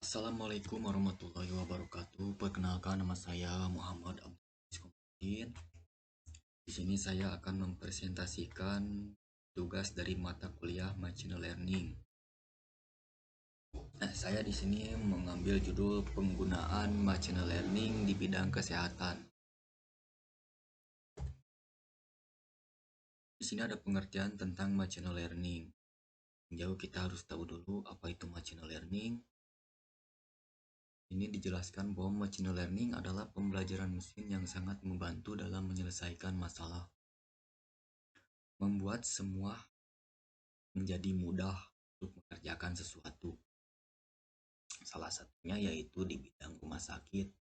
Assalamualaikum warahmatullahi wabarakatuh. Perkenalkan, nama saya Muhammad Abdul. Di sini saya akan mempresentasikan tugas dari mata kuliah Machine Learning. Saya di sini mengambil judul penggunaan Machine Learning di bidang kesehatan. Di sini ada pengertian tentang Machine Learning. Jauh kita harus tahu dulu apa itu Machine Learning. Ini dijelaskan bahwa machine learning adalah pembelajaran mesin yang sangat membantu dalam menyelesaikan masalah, membuat semua menjadi mudah untuk mengerjakan sesuatu. Salah satunya yaitu di bidang rumah sakit,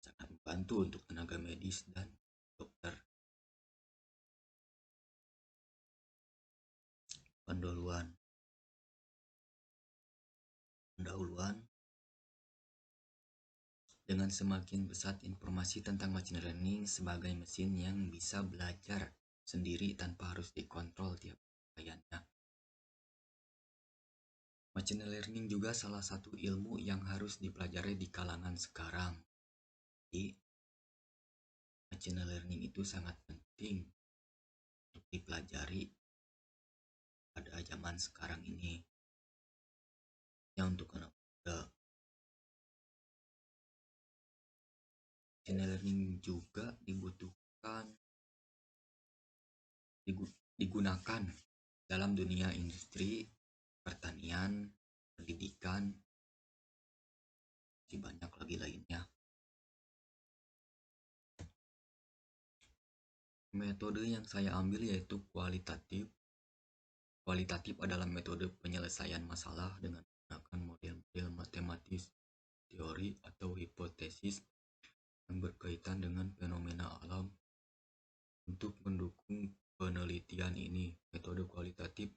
sangat membantu untuk tenaga medis dan dokter. Pendahuluan. Dengan semakin pesat informasi tentang machine learning sebagai mesin yang bisa belajar sendiri tanpa harus dikontrol tiap rangkaiannya. Machine learning juga salah satu ilmu yang harus dipelajari di kalangan sekarang. Jadi, machine learning itu sangat penting untuk dipelajari pada zaman sekarang ini. Yang untuk anak muda, machine learning juga digunakan dalam dunia industri, pertanian, pendidikan, masih banyak lagi lainnya. Metode yang saya ambil yaitu kualitatif. Kualitatif adalah metode penyelesaian masalah dengan menggunakan model-model matematis, teori, atau hipotesis yang berkaitan dengan fenomena alam. Untuk mendukung penelitian ini, metode kualitatif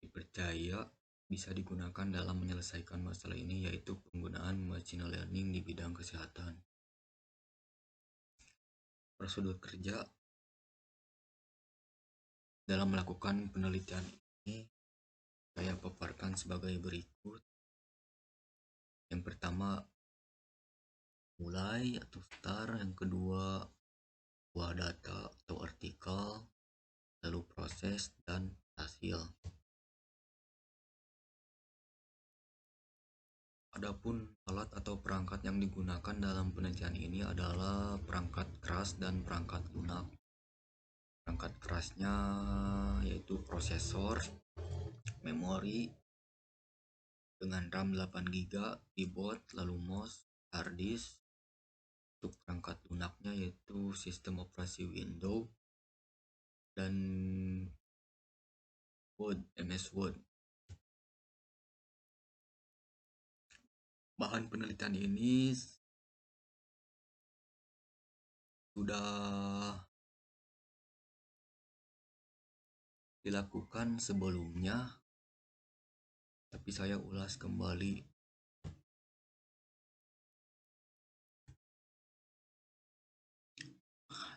dipercaya bisa digunakan dalam menyelesaikan masalah ini, yaitu penggunaan machine learning di bidang kesehatan. Prosedur kerja dalam melakukan penelitian ini saya paparkan sebagai berikut. Yang pertama, mulai atau start. Yang kedua, buah data atau artikel, lalu proses dan hasil. Adapun alat atau perangkat yang digunakan dalam penelitian ini adalah perangkat keras dan perangkat lunak. Perangkat kerasnya yaitu prosesor, memori dengan RAM 8GB, keyboard, lalu mouse, hard disk. Untuk perangkat lunaknya yaitu sistem operasi Windows dan MS Word. Bahan penelitian ini sudah dilakukan sebelumnya, tapi saya ulas kembali.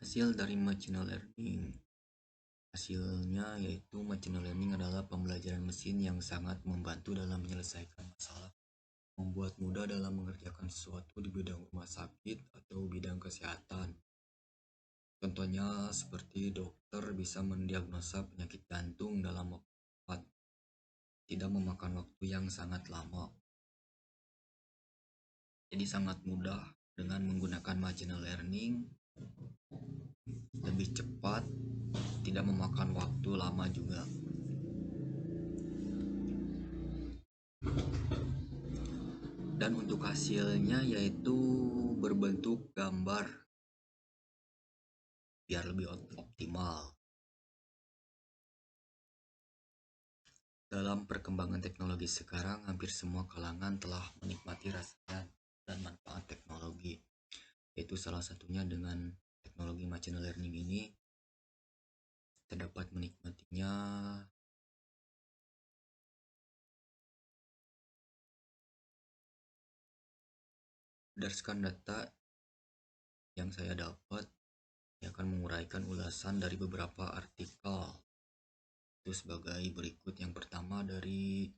Hasil dari machine learning. Hasilnya yaitu machine learning adalah pembelajaran mesin yang sangat membantu dalam menyelesaikan masalah, membuat mudah dalam mengerjakan sesuatu di bidang rumah sakit atau bidang kesehatan. Contohnya seperti dokter bisa mendiagnosa penyakit jantung dalam waktu cepat, tidak memakan waktu yang sangat lama. Jadi sangat mudah dengan menggunakan machine learning, lebih cepat, tidak memakan waktu lama juga. Dan untuk hasilnya yaitu berbentuk gambar biar lebih optimal. Dalam perkembangan teknologi sekarang, hampir semua kalangan telah menikmati rasa dan manfaat teknologi, yaitu salah satunya dengan teknologi machine learning ini kita dapat menikmatinya berdasarkan data yang saya dapat. Saya akan menguraikan ulasan dari beberapa artikel itu sebagai berikut. Yang pertama dari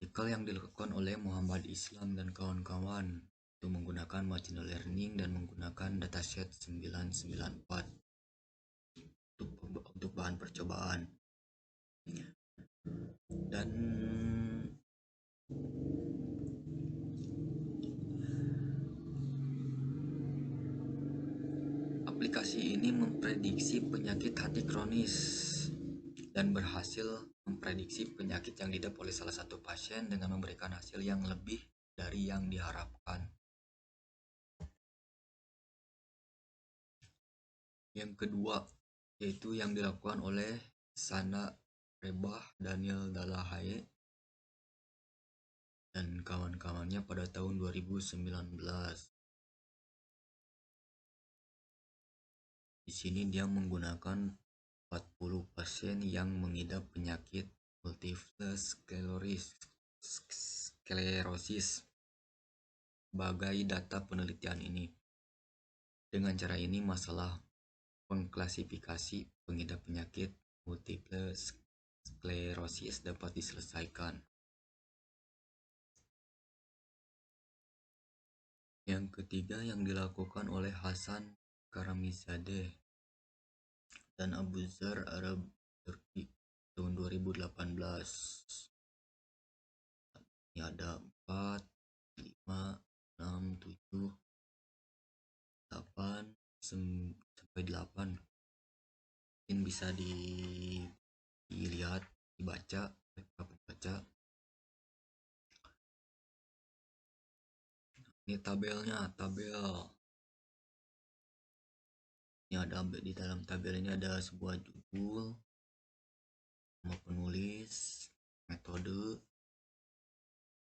Artikel yang dilakukan oleh Muhammad Islam dan kawan-kawan itu menggunakan machine learning dan menggunakan dataset 994 untuk bahan percobaan. Dan aplikasi ini memprediksi penyakit hati kronis dan berhasil memprediksi penyakit yang diidap oleh salah satu pasien dengan memberikan hasil yang lebih dari yang diharapkan. Yang kedua, yaitu yang dilakukan oleh Sana Rebah, Daniel Dalahaye, dan kawan-kawannya pada tahun 2019. Di sini dia menggunakan 40 pasien yang mengidap penyakit multiple sclerosis sebagai data penelitian ini. Dengan cara ini masalah pengklasifikasi pengidap penyakit multiple sklerosis dapat diselesaikan. Yang ketiga yang dilakukan oleh Hasan Karamizadeh dan Abu Zar Arab Turki tahun 2018. Ini ada 4, 5, 6, 7, 8 sampai 8. Mungkin bisa dilihat, dibaca. Ini tabelnya, ini ada di dalam tabel ini ada sebuah judul, nama penulis, metode.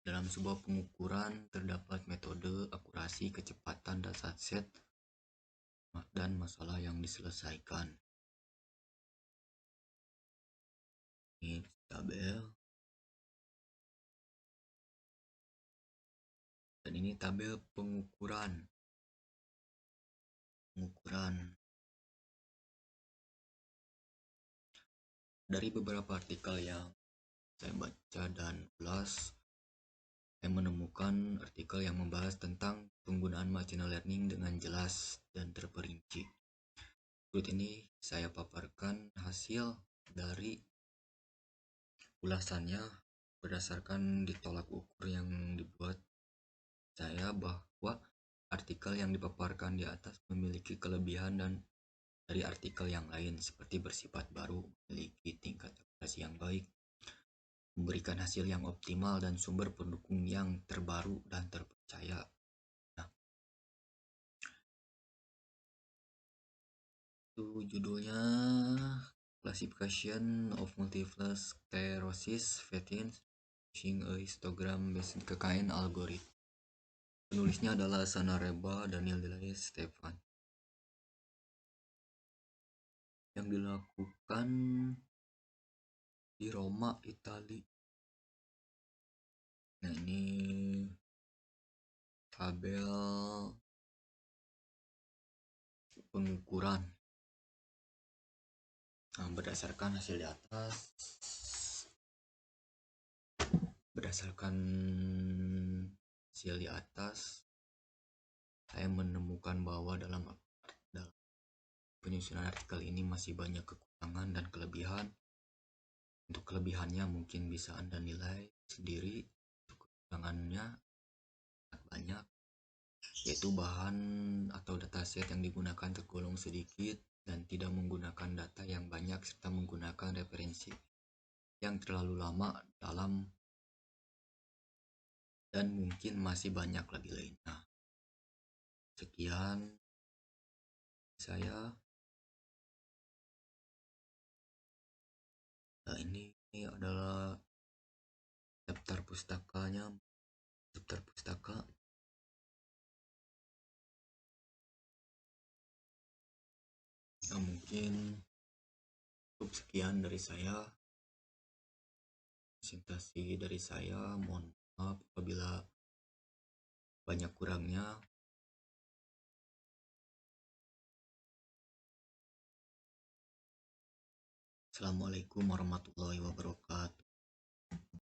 Dalam sebuah pengukuran terdapat metode, akurasi, kecepatan dataset, dan masalah yang diselesaikan. Ini tabel. Dan ini tabel pengukuran. Dari beberapa artikel yang saya baca dan ulas, saya menemukan artikel yang membahas tentang penggunaan machine learning dengan jelas dan terperinci. Berikut ini saya paparkan hasil dari ulasannya berdasarkan ditolak ukur yang dibuat saya, bahwa artikel yang dipaparkan di atas memiliki kelebihan dan dari artikel yang lain seperti bersifat baru, memiliki tingkat akurasi yang baik, memberikan hasil yang optimal, dan sumber pendukung yang terbaru dan terpercaya. Nah, itu judulnya Classification of Multiple Sclerosis Veteins using a Histogram Based KKN Algorithm. Penulisnya adalah Sana Reba, Daniel Dalahaye, Stefan. Yang dilakukan di Roma, Italia. Nah, ini tabel pengukuran. Nah, berdasarkan hasil di atas, saya menemukan bahwa dalam penyusunan artikel ini masih banyak kekurangan dan kelebihan. Untuk kelebihannya mungkin bisa Anda nilai sendiri. Untuk kekurangannya banyak, yaitu bahan atau dataset yang digunakan tergolong sedikit dan tidak menggunakan data yang banyak, serta menggunakan referensi yang terlalu lama dalam, dan mungkin masih banyak lagi lainnya. Sekian saya. Nah, ini adalah daftar pustaka. Nah, mungkin cukup sekian dari saya, presentasi dari saya. Mohon maaf apabila banyak kurangnya. Assalamualaikum warahmatullahi wabarakatuh.